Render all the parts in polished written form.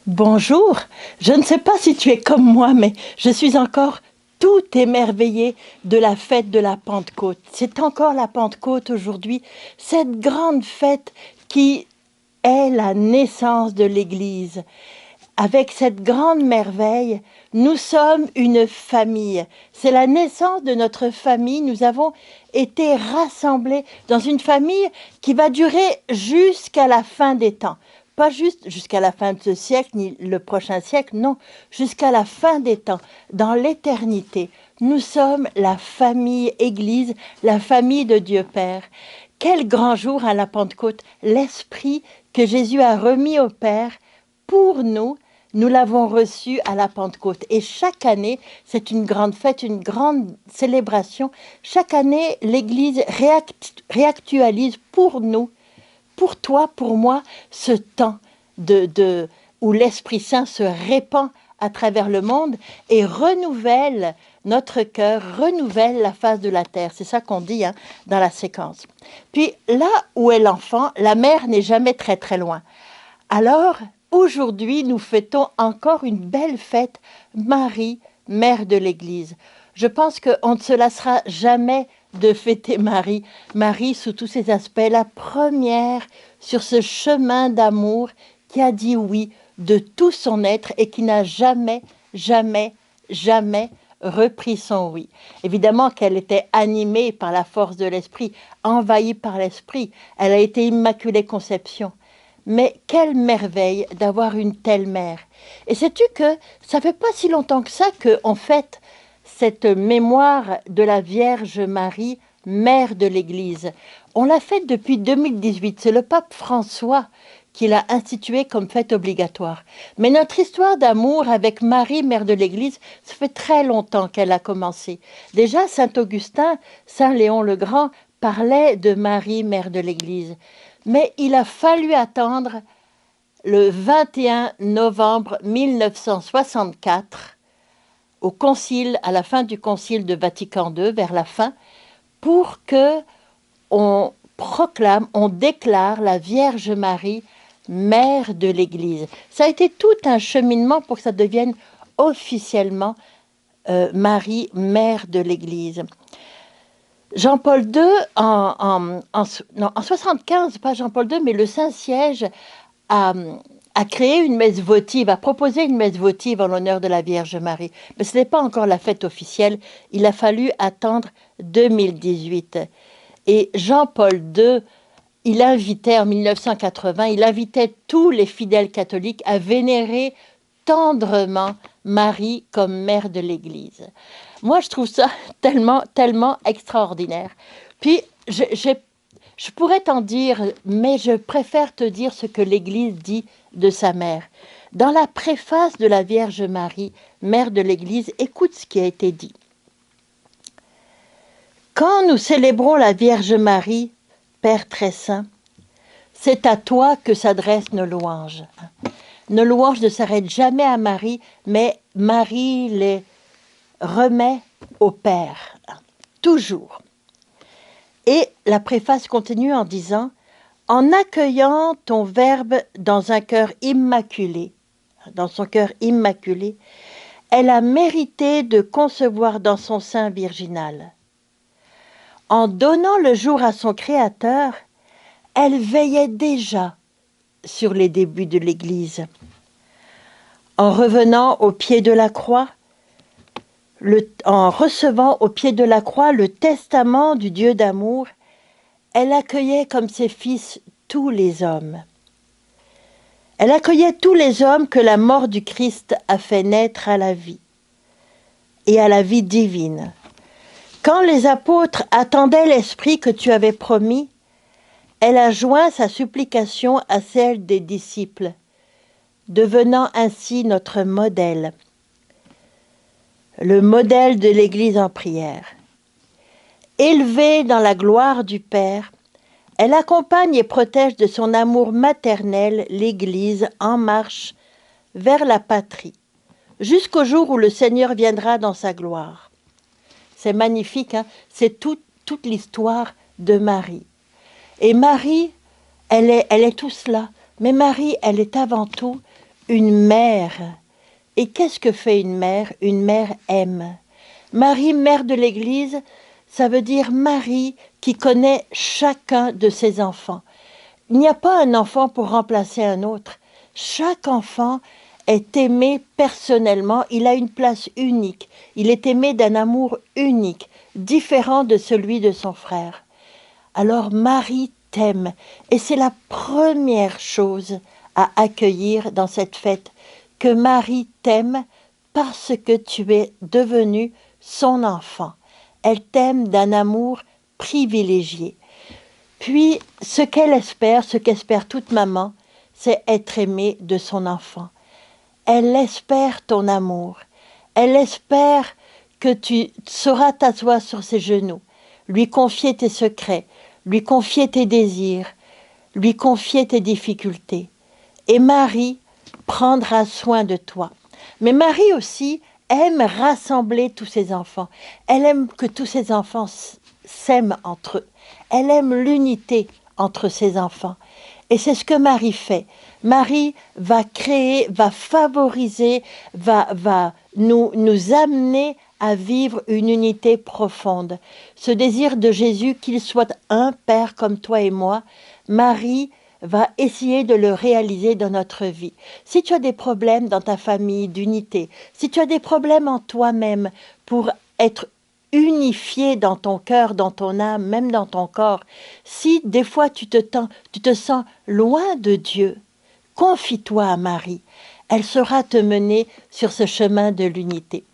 Bonjour, je ne sais pas si tu es comme moi, mais je suis encore tout émerveillée de la fête de la Pentecôte. C'est encore la Pentecôte aujourd'hui, cette grande fête qui est la naissance de l'Église. Avec cette grande merveille, nous sommes une famille. C'est la naissance de notre famille. Nous avons été rassemblés dans une famille qui va durer jusqu'à la fin des temps. Pas juste jusqu'à la fin de ce siècle, ni le prochain siècle, non, jusqu'à la fin des temps, dans l'éternité. Nous sommes la famille Église, la famille de Dieu Père. Quel grand jour à la Pentecôte, l'Esprit que Jésus a remis au Père pour nous. Nous l'avons reçu à la Pentecôte. Et chaque année, c'est une grande fête, une grande célébration. Chaque année, l'Église réactualise pour nous, pour toi, pour moi, ce temps où l'Esprit Saint se répand à travers le monde et renouvelle notre cœur, renouvelle la face de la terre. C'est ça qu'on dit dans la séquence. Puis là où est l'enfant, la mère n'est jamais très très loin. Alors, aujourd'hui, nous fêtons encore une belle fête, Marie, mère de l'Église. Je pense qu'on ne se lassera jamais de fêter Marie, Marie sous tous ses aspects, la première sur ce chemin d'amour qui a dit oui de tout son être et qui n'a jamais, jamais, jamais repris son oui. Évidemment qu'elle était animée par la force de l'esprit, envahie par l'esprit. Elle a été Immaculée Conception. Mais quelle merveille d'avoir une telle mère. Et sais-tu que ça fait pas si longtemps que ça qu'on fête cette mémoire de la Vierge Marie, mère de l'Église. On l'a faite depuis 2018. C'est le pape François qui l'a instituée comme fête obligatoire. Mais notre histoire d'amour avec Marie, mère de l'Église, ça fait très longtemps qu'elle a commencé. Déjà, Saint Augustin, Saint Léon le Grand parlaient de Marie, mère de l'Église. Mais il a fallu attendre le 21 novembre 1964, au concile, à la fin du concile de Vatican II, vers la fin, pour que on proclame, on déclare la Vierge Marie mère de l'Église. Ça a été tout un cheminement pour que ça devienne officiellement Marie mère de l'Église. Jean-Paul II, en 75, pas Jean-Paul II, mais le Saint-Siège a, a créé une messe votive, a proposé une messe votive en l'honneur de la Vierge Marie. Mais ce n'est pas encore la fête officielle, il a fallu attendre 2018. Et Jean-Paul II, il invitait en 1980, il invitait tous les fidèles catholiques à vénérer tendrement Marie comme mère de l'Église. Moi, je trouve ça tellement, tellement extraordinaire. Puis, je pourrais t'en dire, mais je préfère te dire ce que l'Église dit de sa mère. Dans la préface de la Vierge Marie, mère de l'Église, écoute ce qui a été dit. Quand nous célébrons la Vierge Marie, Père très saint, c'est à toi que s'adressent nos louanges. Nos louanges ne s'arrêtent jamais à Marie, mais Marie les remet au Père, toujours. Et la préface continue en disant « En accueillant ton Verbe dans un cœur immaculé, dans son cœur immaculé, elle a mérité de concevoir dans son sein virginal. En donnant le jour à son Créateur, elle veillait déjà sur les débuts de l'Église. En revenant au pied de la croix, en recevant au pied de la croix le testament du Dieu d'amour, elle accueillait comme ses fils tous les hommes. Elle accueillait tous les hommes que la mort du Christ a fait naître à la vie et à la vie divine. Quand les apôtres attendaient l'Esprit que tu avais promis, elle a joint sa supplication à celle des disciples, devenant ainsi notre modèle, le modèle de l'Église en prière. Élevée dans la gloire du Père, elle accompagne et protège de son amour maternel l'Église en marche vers la patrie, jusqu'au jour où le Seigneur viendra dans sa gloire. C'est magnifique, hein? C'est toute l'histoire de Marie. Et Marie, elle est tout cela. Mais Marie, elle est avant tout une mère. Et qu'est-ce que fait une mère? Une mère aime. Marie, mère de l'Église, ça veut dire Marie qui connaît chacun de ses enfants. Il n'y a pas un enfant pour remplacer un autre. Chaque enfant est aimé personnellement, il a une place unique. Il est aimé d'un amour unique, différent de celui de son frère. Alors Marie t'aime et c'est la première chose à accueillir dans cette fête, que Marie t'aime parce que tu es devenu son enfant. Elle t'aime d'un amour privilégié. Puis, ce qu'espère toute maman, c'est être aimée de son enfant. Elle espère ton amour. Elle espère que tu sauras t'asseoir sur ses genoux, lui confier tes secrets, lui confier tes désirs, lui confier tes difficultés. Et Marie prendra soin de toi. Mais Marie aussi aime rassembler tous ses enfants. Elle aime que tous ses enfants s'aiment entre eux. Elle aime l'unité entre ses enfants. Et c'est ce que Marie fait. Marie va créer, va favoriser, va nous amener à vivre une unité profonde. Ce désir de Jésus qu'il soit un Père comme toi et moi, Marie va essayer de le réaliser dans notre vie. Si tu as des problèmes dans ta famille d'unité, si tu as des problèmes en toi-même pour être unifié dans ton cœur, dans ton âme, même dans ton corps, si des fois tu te sens loin de Dieu, confie-toi à Marie. Elle saura te mener sur ce chemin de l'unité.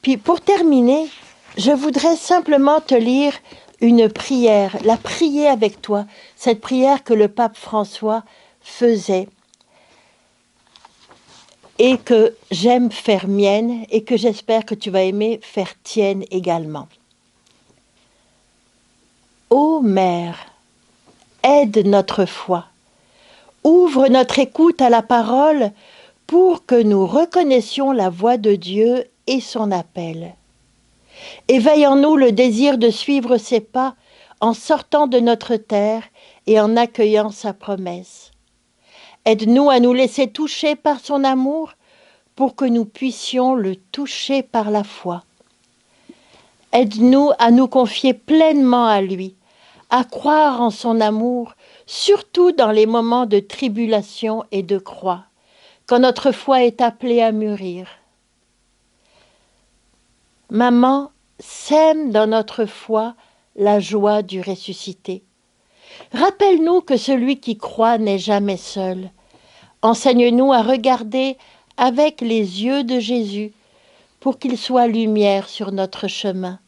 Puis pour terminer, je voudrais simplement te lire une prière, la prier avec toi, cette prière que le pape François faisait et que j'aime faire mienne et que j'espère que tu vas aimer faire tienne également. Ô Mère, aide notre foi, ouvre notre écoute à la parole pour que nous reconnaissions la voix de Dieu et son appel. Éveille en nous le désir de suivre ses pas en sortant de notre terre et en accueillant sa promesse. Aide-nous à nous laisser toucher par son amour pour que nous puissions le toucher par la foi. Aide-nous à nous confier pleinement à lui, à croire en son amour, surtout dans les moments de tribulation et de croix, quand notre foi est appelée à mûrir. Maman, sème dans notre foi la joie du ressuscité. Rappelle-nous que celui qui croit n'est jamais seul. Enseigne-nous à regarder avec les yeux de Jésus pour qu'il soit lumière sur notre chemin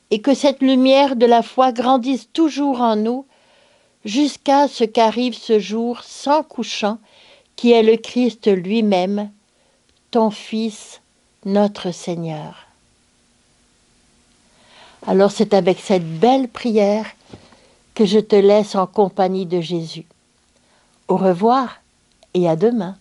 et que cette lumière de la foi grandisse toujours en nous jusqu'à ce qu'arrive ce jour sans couchant qui est le Christ lui-même, ton Fils, notre Seigneur. Alors c'est avec cette belle prière que je te laisse en compagnie de Jésus. Au revoir et à demain.